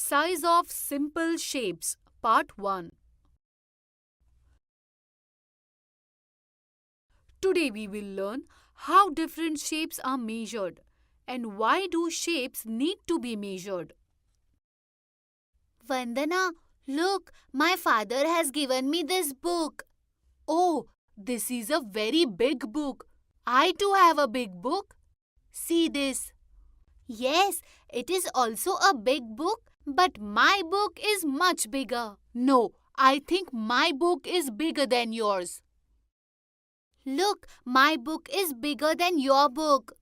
Size of simple shapes, Part 1. Today we will learn how different shapes are measured and why do shapes need to be measured. Vandana, look, my father has given me this book. Oh, this is a very big book. I too have a big book. See this. Yes, it is also a big book, but my book is much bigger. No, I think my book is bigger than yours. Look, my book is bigger than your book.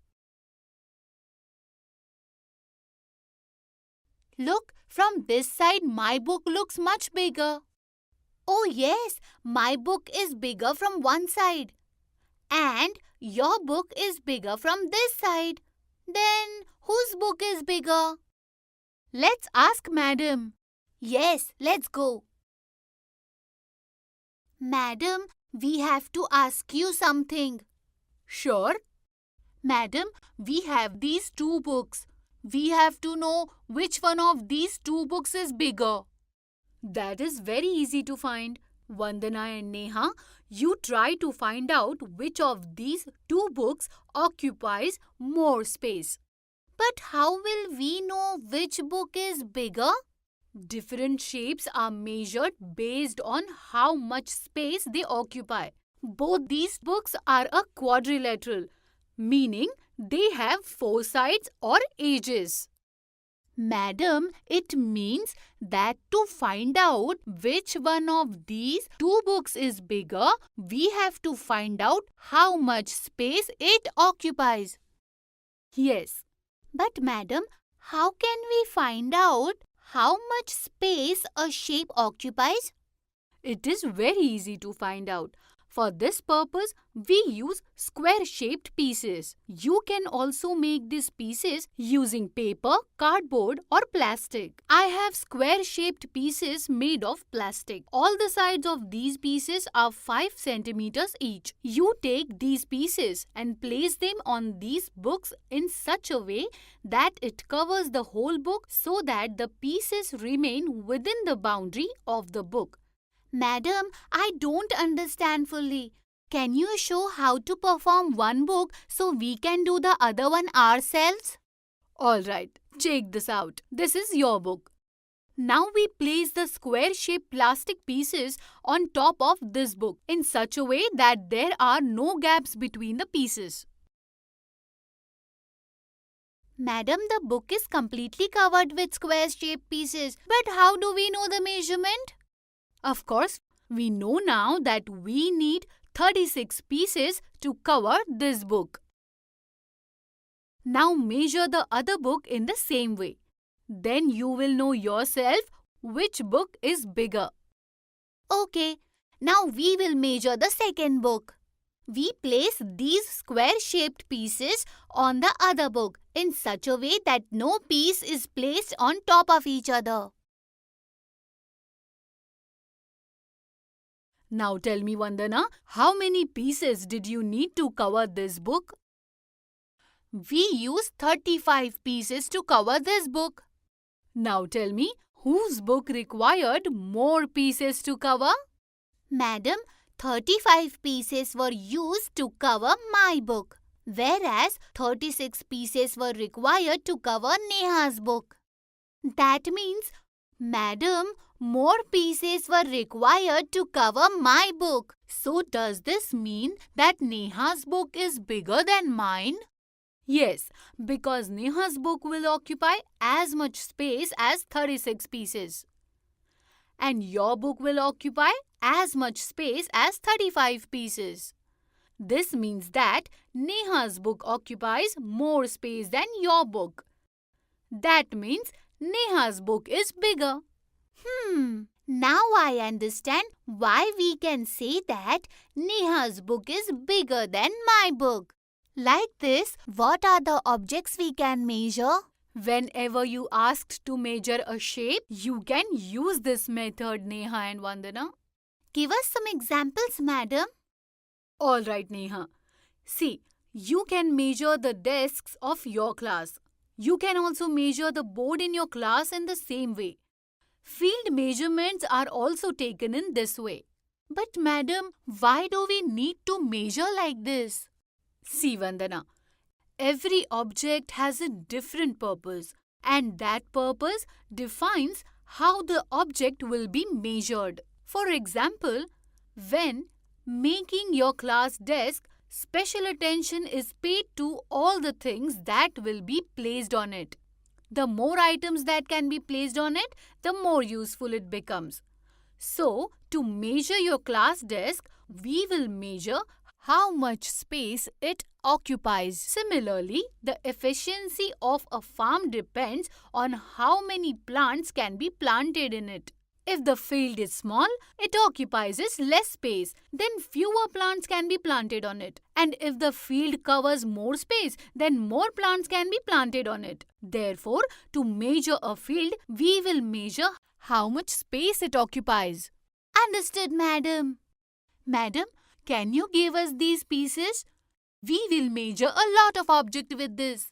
Look, from this side, my book looks much bigger. Oh yes, my book is bigger from one side. And your book is bigger from this side. Then, whose book is bigger? Let's ask Madam. Yes, let's go. Madam, we have to ask you something. Sure. Madam, we have these two books. We have to know which one of these two books is bigger. That is very easy to find. Vandana and Neha, you try to find out which of these two books occupies more space. But how will we know which book is bigger? Different shapes are measured based on how much space they occupy. Both these books are a quadrilateral, meaning they have four sides or edges. Madam, it means that to find out which one of these two books is bigger, we have to find out how much space it occupies. Yes. But madam, how can we find out how much space a shape occupies? It is very easy to find out. For this purpose, we use square-shaped pieces. You can also make these pieces using paper, cardboard or plastic. I have square-shaped pieces made of plastic. All the sides of these pieces are 5 centimeters each. You take these pieces and place them on these books in such a way that it covers the whole book so that the pieces remain within the boundary of the book. Madam, I don't understand fully. Can you show how to perform one book so we can do the other one ourselves? Alright, check this out. This is your book. Now we place the square-shaped plastic pieces on top of this book in such a way that there are no gaps between the pieces. Madam, the book is completely covered with square-shaped pieces. But how do we know the measurement? Of course, we know now that we need 36 pieces to cover this book. Now measure the other book in the same way. Then you will know yourself which book is bigger. Okay, now we will measure the second book. We place these square-shaped pieces on the other book in such a way that no piece is placed on top of each other. Now tell me, Vandana, how many pieces did you need to cover this book? We used 35 pieces to cover this book. Now tell me, whose book required more pieces to cover? Madam, 35 pieces were used to cover my book, whereas 36 pieces were required to cover Neha's book. That means, Madam, more pieces were required to cover my book. So does this mean that Neha's book is bigger than mine? Yes, because Neha's book will occupy as much space as 36 pieces. And your book will occupy as much space as 35 pieces. This means that Neha's book occupies more space than your book. That means Neha's book is bigger. Now I understand why we can say that Neha's book is bigger than my book. Like this, what are the objects we can measure? Whenever you asked to measure a shape, you can use this method, Neha and Vandana. Give us some examples, madam. Alright, Neha. See, you can measure the desks of your class. You can also measure the board in your class in the same way. Field measurements are also taken in this way. But madam, why do we need to measure like this? See, Vandana, every object has a different purpose, and that purpose defines how the object will be measured. For example, when making your class desk, special attention is paid to all the things that will be placed on it. The more items that can be placed on it, the more useful it becomes. So, to measure your class desk, we will measure how much space it occupies. Similarly, the efficiency of a farm depends on how many plants can be planted in it. If the field is small, it occupies less space, then fewer plants can be planted on it. And if the field covers more space, then more plants can be planted on it. Therefore, to measure a field, we will measure how much space it occupies. Understood, madam. Madam, can you give us these pieces? We will measure a lot of objects with this.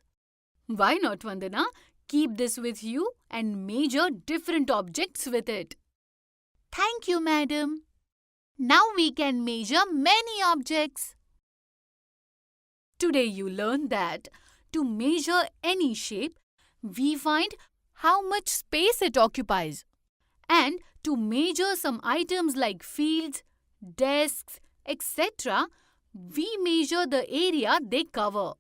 Why not, Vandana? Keep this with you and measure different objects with it. Thank you, madam. Now we can measure many objects. Today you learned that to measure any shape, we find how much space it occupies. And to measure some items like fields, desks, etc., we measure the area they cover.